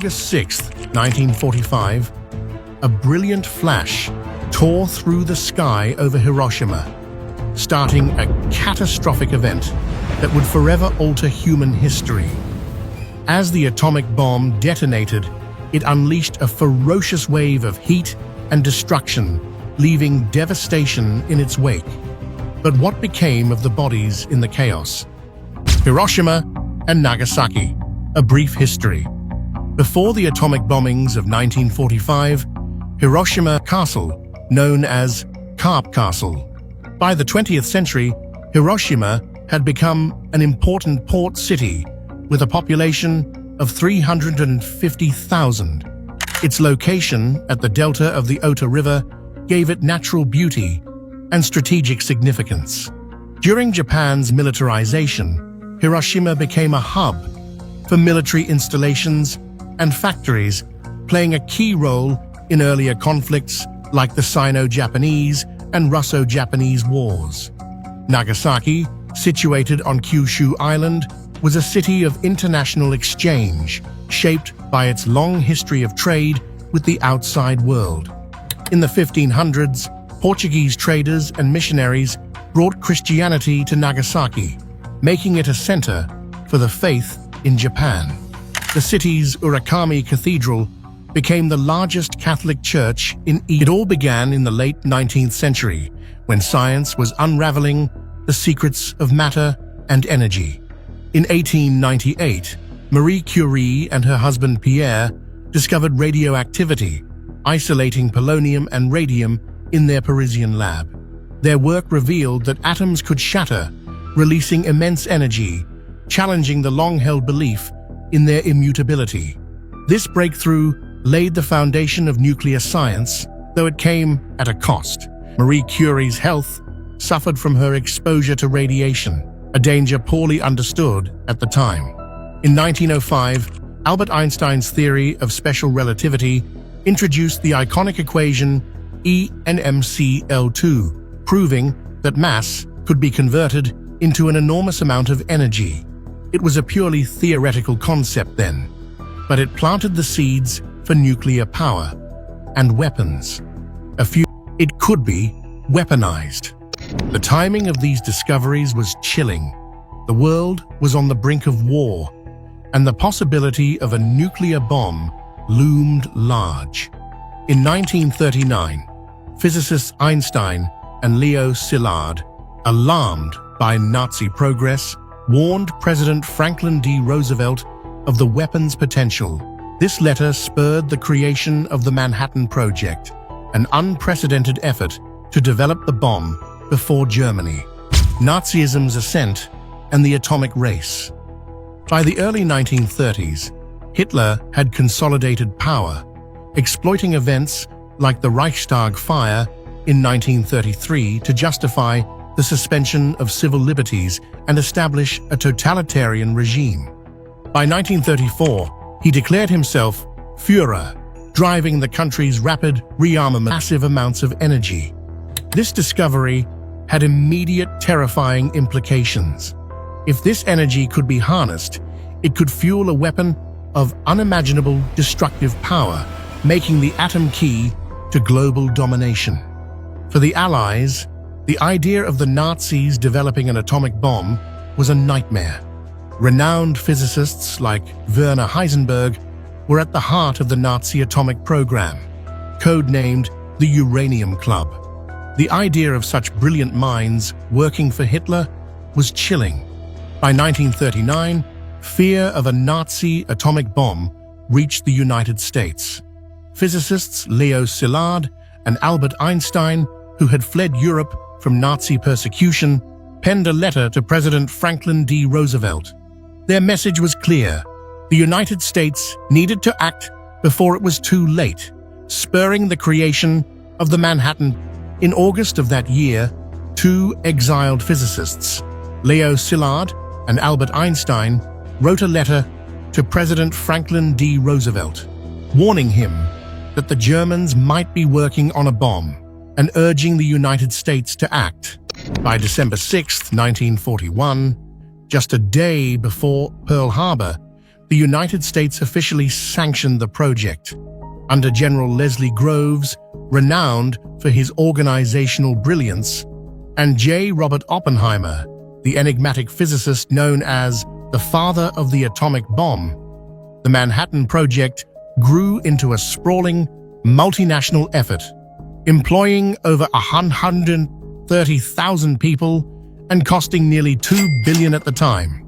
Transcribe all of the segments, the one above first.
August 6, 1945, a brilliant flash tore through the sky over Hiroshima, starting a catastrophic event that would forever alter human history. As the atomic bomb detonated, it unleashed a ferocious wave of heat and destruction, leaving devastation in its wake. But what became of the bodies in the chaos? Hiroshima and Nagasaki, a brief history. Before the atomic bombings of 1945, Hiroshima Castle, known as Carp Castle. By the 20th century, Hiroshima had become an important port city with a population of 350,000. Its location at the delta of the Ota River gave it natural beauty and strategic significance. During Japan's militarization, Hiroshima became a hub for military installations and factories, playing a key role in earlier conflicts like the Sino-Japanese and Russo-Japanese wars. Nagasaki, situated on Kyushu Island, was a city of international exchange, shaped by its long history of trade with the outside world. In the 1500s, Portuguese traders and missionaries brought Christianity to Nagasaki, making it a center for the faith in Japan. The city's Urakami Cathedral became the largest Catholic church in It all began in the late 19th century, when science was unraveling the secrets of matter and energy. In 1898, Marie Curie and her husband Pierre discovered radioactivity, isolating polonium and radium in their Parisian lab. Their work revealed that atoms could shatter, releasing immense energy, challenging the long-held belief in their immutability. This breakthrough laid the foundation of nuclear science, though it came at a cost. Marie Curie's health suffered from her exposure to radiation, a danger poorly understood at the time. In 1905, Albert Einstein's theory of special relativity introduced the iconic equation E and mc(L2), proving that mass could be converted into an enormous amount of energy. It was a purely theoretical concept then, but it planted the seeds for nuclear power and weapons. It could be weaponized. The timing of these discoveries was chilling. The world was on the brink of war, and the possibility of a nuclear bomb loomed large. In 1939, physicists Einstein and Leo Szilard, alarmed by Nazi progress, warned President Franklin D. Roosevelt of the weapon's potential. This letter spurred the creation of the Manhattan Project, an unprecedented effort to develop the bomb before Germany. Nazism's ascent and the atomic race. By the early 1930s, Hitler had consolidated power, exploiting events like the Reichstag fire in 1933 to justify the suspension of civil liberties and establish a totalitarian regime. By 1934, he declared himself Führer, driving the country's rapid rearmament, massive amounts of energy. This discovery had immediate terrifying implications. If this energy could be harnessed, it could fuel a weapon of unimaginable destructive power, making the atom key to global domination. For the Allies, the idea of the Nazis developing an atomic bomb was a nightmare. Renowned physicists like Werner Heisenberg were at the heart of the Nazi atomic program, codenamed the Uranium Club. The idea of such brilliant minds working for Hitler was chilling. By 1939, fear of a Nazi atomic bomb reached the United States. Physicists Leo Szilard and Albert Einstein, who had fled Europe from Nazi persecution, penned a letter to President Franklin D. Roosevelt. Their message was clear: the United States needed to act before it was too late, spurring the creation of the Manhattan. In August of that year, two exiled physicists, Leo Szilard and Albert Einstein, wrote a letter to President Franklin D. Roosevelt, warning him that the Germans might be working on a bomb and urging the United States to act. By December 6, 1941, just a day before Pearl Harbor, the United States officially sanctioned the project under General Leslie Groves, renowned for his organizational brilliance, and J. Robert Oppenheimer, the enigmatic physicist known as the father of the atomic bomb. The Manhattan Project grew into a sprawling, multinational effort, employing over 130,000 people and costing nearly $2 billion at the time,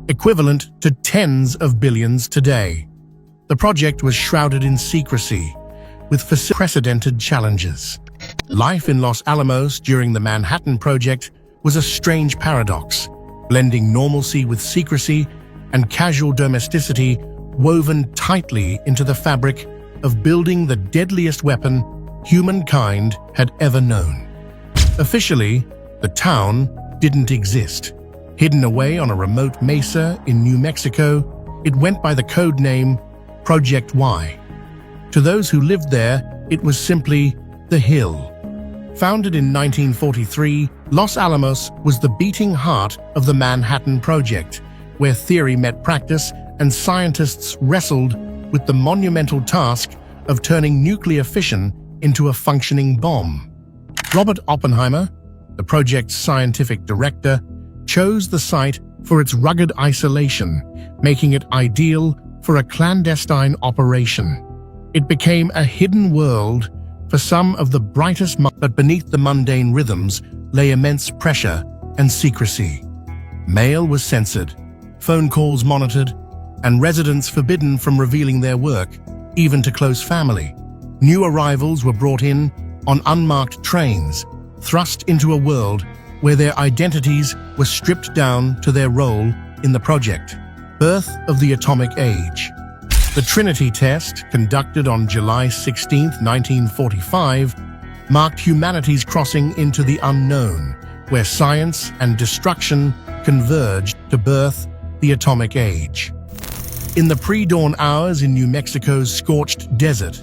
equivalent to tens of billions today. The project was shrouded in secrecy, with unprecedented challenges. Life in Los Alamos during the Manhattan Project was a strange paradox, blending normalcy with secrecy and casual domesticity woven tightly into the fabric of building the deadliest weapon humankind had ever known. Officially, the town didn't exist. Hidden away on a remote mesa in New Mexico, it went by the code name Project Y. To those who lived there, it was simply the Hill. Founded in 1943, Los Alamos was the beating heart of the Manhattan Project, where theory met practice and scientists wrestled with the monumental task of turning nuclear fission into a functioning bomb. Robert Oppenheimer, the project's scientific director, chose the site for its rugged isolation, making it ideal for a clandestine operation. It became a hidden world for some of the brightest minds, but beneath the mundane rhythms lay immense pressure and secrecy. Mail was censored, phone calls monitored, and residents forbidden from revealing their work, even to close family. New arrivals were brought in on unmarked trains, thrust into a world where their identities were stripped down to their role in the project. Birth of the atomic age. The Trinity test, conducted on July 16, 1945, marked humanity's crossing into the unknown, where science and destruction converged to birth the atomic age. In the pre-dawn hours in New Mexico's scorched desert,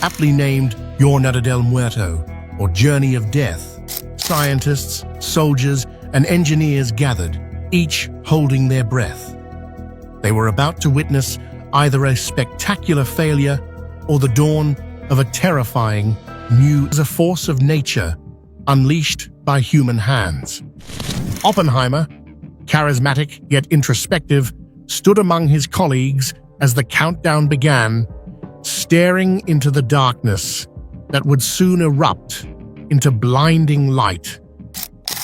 aptly named Jornada del Muerto, or Journey of Death, scientists, soldiers, and engineers gathered, each holding their breath. They were about to witness either a spectacular failure or the dawn of a terrifying new as a force of nature unleashed by human hands. Oppenheimer, charismatic yet introspective, stood among his colleagues as the countdown began, staring into the darkness that would soon erupt into blinding light.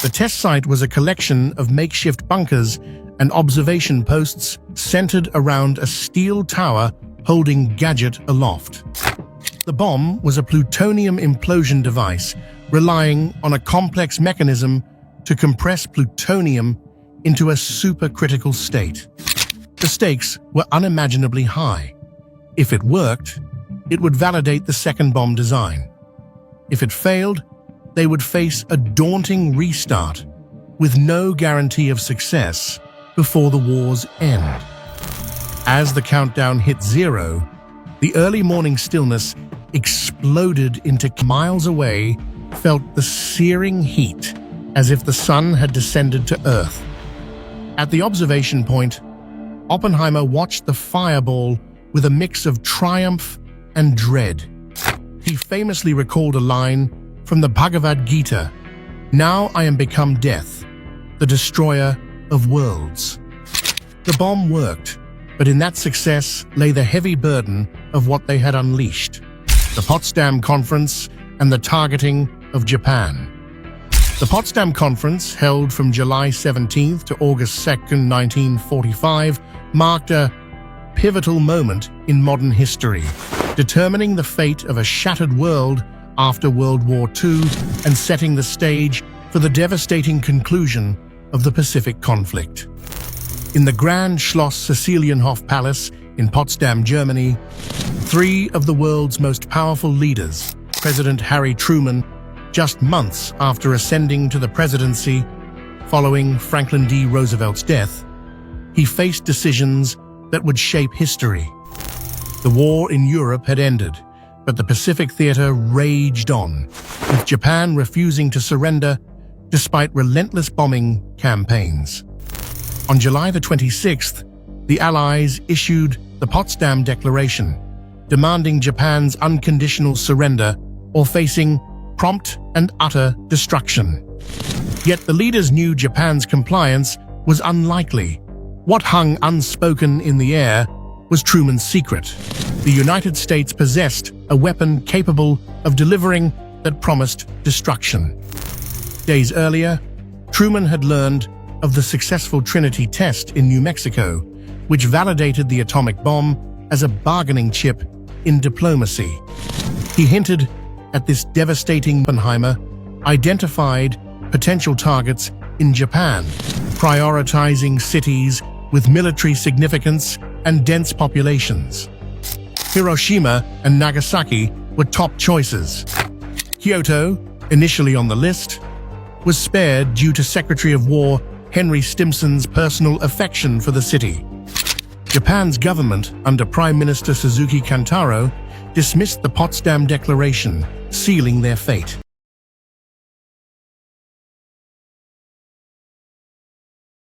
The test site was a collection of makeshift bunkers and observation posts centered around a steel tower holding gadget aloft. The bomb was a plutonium implosion device relying on a complex mechanism to compress plutonium into a supercritical state. The stakes were unimaginably high. If it worked, it would validate the second bomb design. If it failed, they would face a daunting restart with no guarantee of success before the war's end. As the countdown hit zero, the early morning stillness exploded into miles away, felt the searing heat as if the sun had descended to Earth. At the observation point, Oppenheimer watched the fireball with a mix of triumph and dread. He famously recalled a line from the Bhagavad Gita, "Now I am become death, the destroyer of worlds." The bomb worked, but in that success lay the heavy burden of what they had unleashed: the Potsdam Conference and the targeting of Japan. The Potsdam Conference, held from July 17th to August 2nd, 1945, marked a pivotal moment in modern history, determining the fate of a shattered world after World War II and setting the stage for the devastating conclusion of the Pacific conflict. In the Grand Schloss Cecilienhof Palace in Potsdam, Germany, three of the world's most powerful leaders, President Harry Truman, just months after ascending to the presidency following Franklin D. Roosevelt's death, he faced decisions that would shape history. The war in Europe had ended, but the Pacific theater raged on, with Japan refusing to surrender despite relentless bombing campaigns. On July the 26th, the Allies issued the Potsdam Declaration, demanding Japan's unconditional surrender or facing prompt and utter destruction. Yet the leaders knew Japan's compliance was unlikely. What hung unspoken in the air was Truman's secret. The United States possessed a weapon capable of delivering that promised destruction. Days earlier, Truman had learned of the successful Trinity test in New Mexico, which validated the atomic bomb as a bargaining chip in diplomacy. He hinted at this devastating. Oppenheimer identified potential targets in Japan, prioritizing cities with military significance and dense populations. Hiroshima and Nagasaki were top choices. Kyoto, initially on the list, was spared due to Secretary of War Henry Stimson's personal affection for the city. Japan's government, under Prime Minister Suzuki Kantaro, dismissed the Potsdam Declaration, sealing their fate.